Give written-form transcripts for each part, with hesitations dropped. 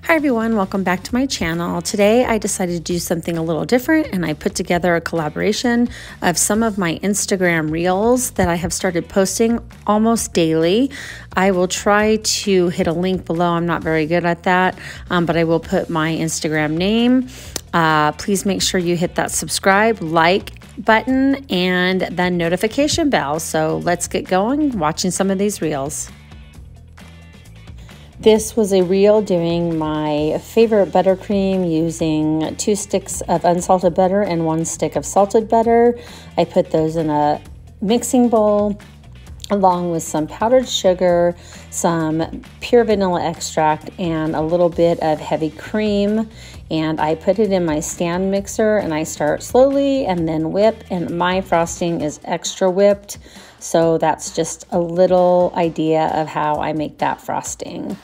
Hi everyone, welcome back to my channel. Today I decided to do something a little different and I put together a collaboration of some of my Instagram reels that I have started posting almost daily. I will try to hit a link below. I'm not very good at that, but I will put my Instagram name. Please make sure you hit that subscribe, like button, and the notification bell. So let's get going watching some of these reels. This was a reel doing my favorite buttercream using 2 sticks of unsalted butter and 1 stick of salted butter. I put those in a mixing bowl along with some powdered sugar, some pure vanilla extract, and a little bit of heavy cream. And I put it in my stand mixer and I start slowly and then whip, and my frosting is extra whipped. So that's just a little idea of how I make that frosting.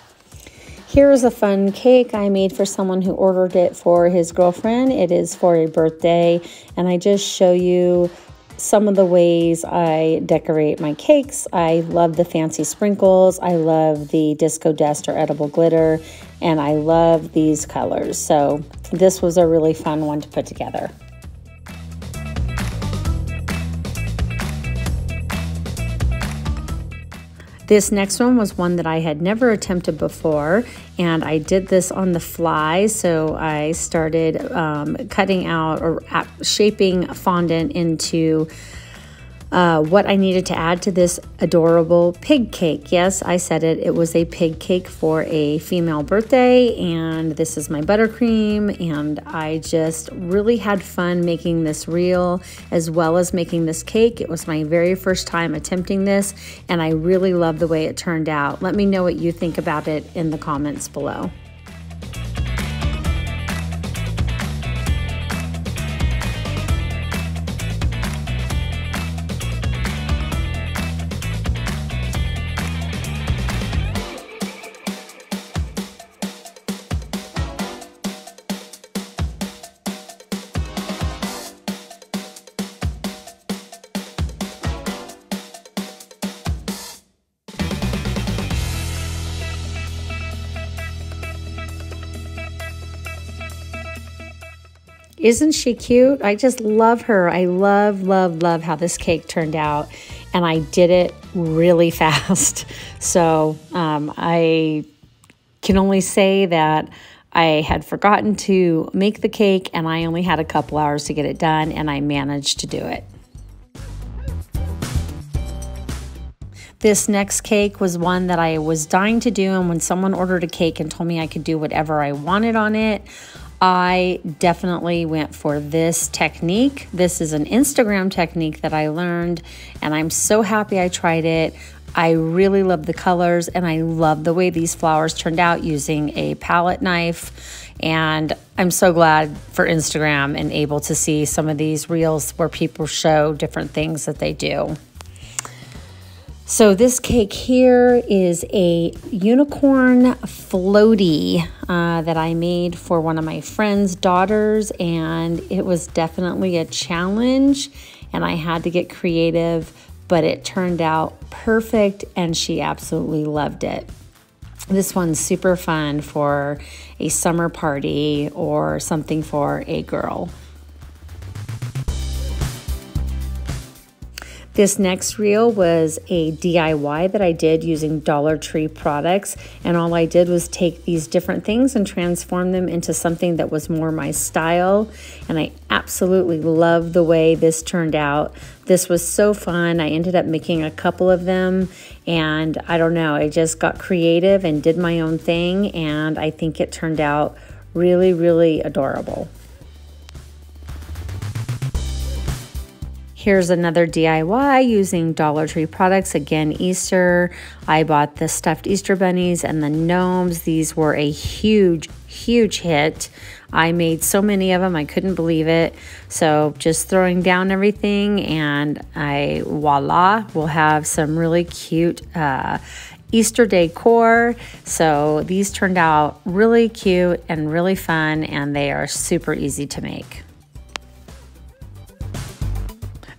Here's a fun cake I made for someone who ordered it for his girlfriend. It is for a birthday, and I just show you some of the ways I decorate my cakes. I love the fancy sprinkles. I love the disco dust or edible glitter, and I love these colors. So this was a really fun one to put together. This next one was one that I had never attempted before, and I did this on the fly. So I started cutting out or shaping fondant into what I needed to add to this adorable pig cake. Yes, I said it. It was a pig cake for a female birthday, and this is my buttercream, and I just really had fun making this reel as well as making this cake. It was my very first time attempting this, and I really love the way it turned out. Let me know what you think about it in the comments below. Isn't she cute? I just love her. I love how this cake turned out, and I did it really fast. So I can only say that I had forgotten to make the cake, and I only had a couple hours to get it done, and I managed to do it. This next cake was one that I was dying to do, and when someone ordered a cake and told me I could do whatever I wanted on it, I definitely went for this technique. This is an Instagram technique that I learned, and I'm so happy I tried it. I really love the colors, and I love the way these flowers turned out using a palette knife. And I'm so glad for Instagram and able to see some of these reels where people show different things that they do. So this cake here is a unicorn floatie that I made for one of my friend's daughters, and it was definitely a challenge, and I had to get creative, but it turned out perfect, and she absolutely loved it. This one's super fun for a summer party or something for a girl. This next reel was a DIY that I did using Dollar Tree products, and all I did was take these different things and transform them into something that was more my style, and I absolutely love the way this turned out. This was so fun. I ended up making a couple of them, and I don't know, I just got creative and did my own thing, and I think it turned out really adorable. Here's another DIY using Dollar Tree products. Again, Easter. I bought the stuffed Easter bunnies and the gnomes. These were a huge hit. I made so many of them, I couldn't believe it. So just throwing down everything, and voila, we'll have some really cute Easter decor. So these turned out really cute and really fun, and they are super easy to make.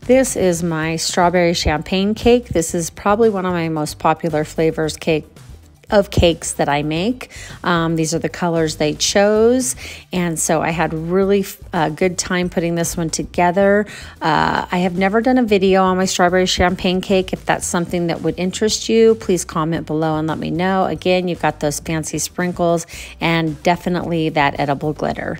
This is my strawberry champagne cake. This is probably one of my most popular flavors cake of cakes that I make. These are the colors they chose, and so I had really good time putting this one together. I have never done a video on my strawberry champagne cake. If that's something that would interest you, please comment below and let me know. Again, you've got those fancy sprinkles and definitely that edible glitter.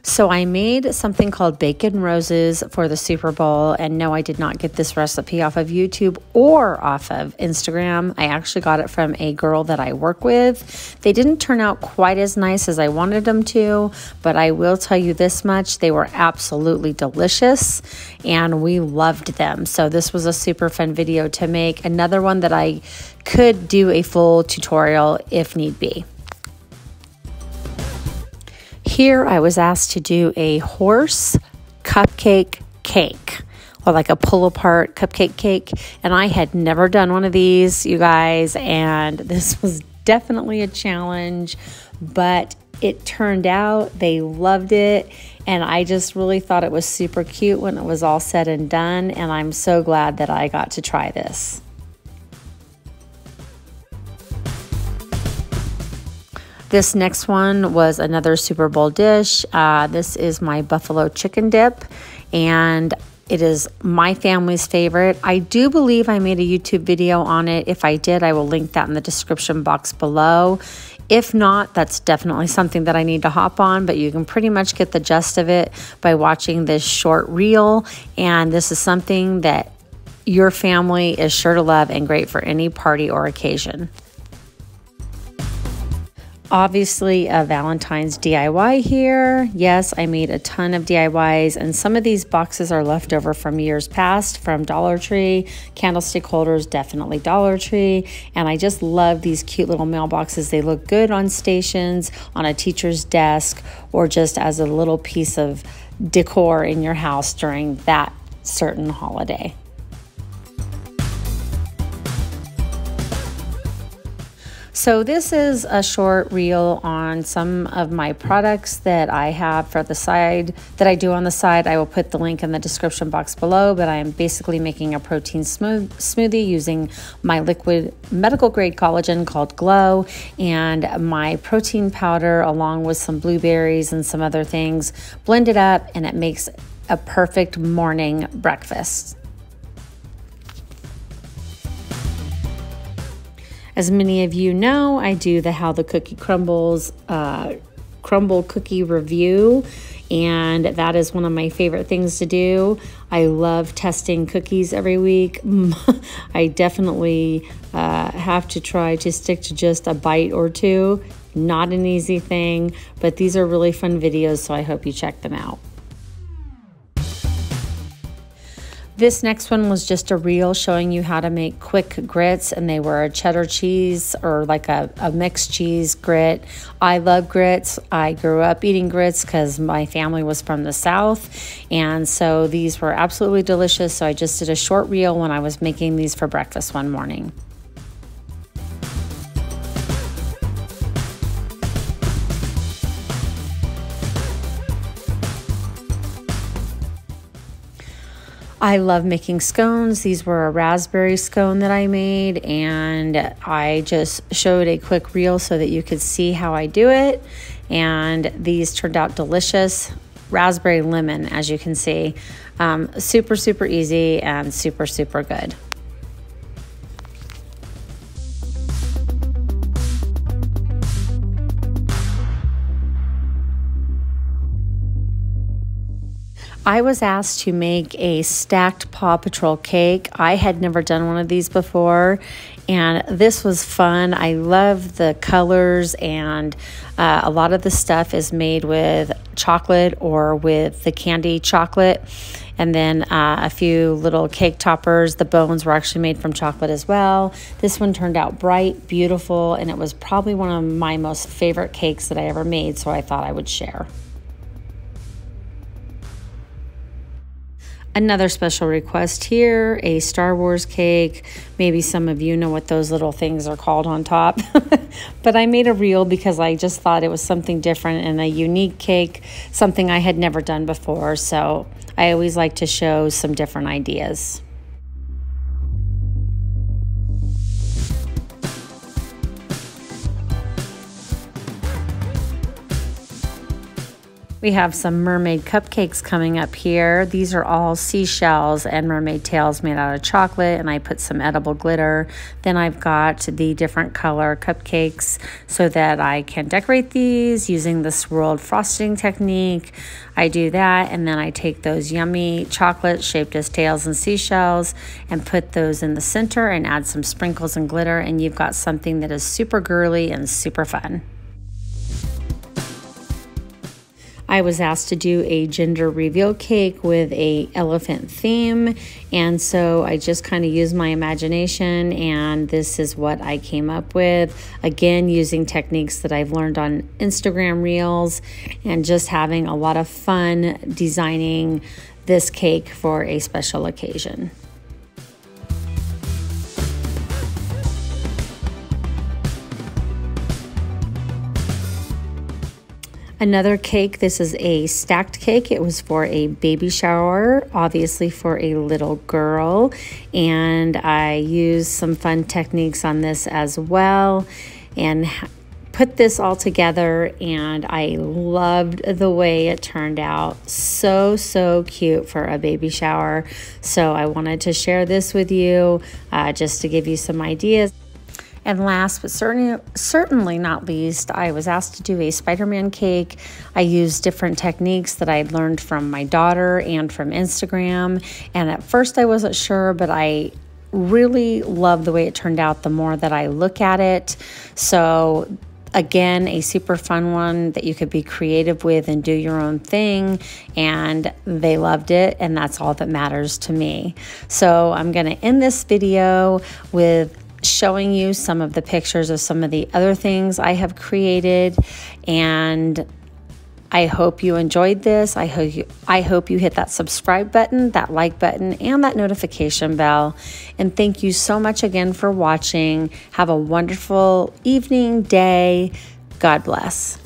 So I made something called Bacon Roses for the Super Bowl, and no, I did not get this recipe off of YouTube or off of Instagram. I actually got it from a girl that I work with. They didn't turn out quite as nice as I wanted them to, but I will tell you this much, they were absolutely delicious and we loved them. So this was a super fun video to make. Another one that I could do a full tutorial if need be. Here I was asked to do a horse cupcake cake, or like a pull apart cupcake cake, and I had never done one of these, you guys, and this was definitely a challenge, but it turned out they loved it, and I just really thought it was super cute when it was all said and done, and I'm so glad that I got to try this. This next one was another Super Bowl dish. This is my buffalo chicken dip, and it is my family's favorite. I do believe I made a YouTube video on it. If I did, I will link that in the description box below. If not, that's definitely something that I need to hop on, but you can pretty much get the gist of it by watching this short reel, and this is something that your family is sure to love and great for any party or occasion. Obviously a Valentine's DIY here. Yes, I made a ton of DIYs, and some of these boxes are left over from years past from Dollar Tree. Candlestick holders, definitely Dollar Tree. And I just love these cute little mailboxes. They look good on stations, on a teacher's desk, or just as a little piece of decor in your house during that certain holiday. So this is a short reel on some of my products that I have for the side, that I do on the side. I will put the link in the description box below, but I am basically making a protein smoothie using my liquid medical grade collagen called Glow and my protein powder along with some blueberries and some other things. Blend it up and it makes a perfect morning breakfast. As many of you know, I do the How the Cookie Crumbles crumble cookie review, and that is one of my favorite things to do. I love testing cookies every week. I definitely have to try to stick to just a bite or two. Not an easy thing, but these are really fun videos, so I hope you check them out. This next one was just a reel showing you how to make quick grits, and they were a cheddar cheese or like a mixed cheese grit. I love grits. I grew up eating grits because my family was from the South, and so these were absolutely delicious. So I just did a short reel when I was making these for breakfast one morning. I love making scones. These were a raspberry scone that I made, and I just showed a quick reel so that you could see how I do it. And these turned out delicious. Raspberry lemon, as you can see. Super, super easy and super, super good. I was asked to make a stacked Paw Patrol cake. I had never done one of these before, and this was fun. I love the colors, and a lot of the stuff is made with chocolate or with the candy chocolate. And then a few little cake toppers. The bones were actually made from chocolate as well. This one turned out bright, beautiful, and it was probably one of my most favorite cakes that I ever made, so I thought I would share. Another special request here, a Star Wars cake. Maybe some of you know what those little things are called on top. But I made a reel because I just thought it was something different and a unique cake, something I had never done before. So I always like to show some different ideas. We have some mermaid cupcakes coming up here. These are all seashells and mermaid tails made out of chocolate, and I put some edible glitter. Then I've got the different color cupcakes so that I can decorate these using the swirled frosting technique. I do that, and then I take those yummy chocolates shaped as tails and seashells and put those in the center and add some sprinkles and glitter, and you've got something that is super girly and super fun. I was asked to do a gender reveal cake with a elephant theme, and so I just kind of used my imagination, and this is what I came up with. Again, using techniques that I've learned on Instagram Reels, and just having a lot of fun designing this cake for a special occasion. Another cake, this is a stacked cake. It was for a baby shower, obviously for a little girl. And I used some fun techniques on this as well and put this all together, and I loved the way it turned out. So cute for a baby shower. So I wanted to share this with you just to give you some ideas. And last but certainly not least, I was asked to do a Spiderman cake. I used different techniques that I'd learned from my daughter and from Instagram. And at first I wasn't sure, but I really love the way it turned out the more that I look at it. So again, a super fun one that you could be creative with and do your own thing, and they loved it, and that's all that matters to me. So I'm going to end this video with showing you some of the pictures of some of the other things I have created, and I hope you enjoyed this. I hope you hit that subscribe button, that like button, and that notification bell. And thank you so much again for watching. Have a wonderful evening, day. God bless.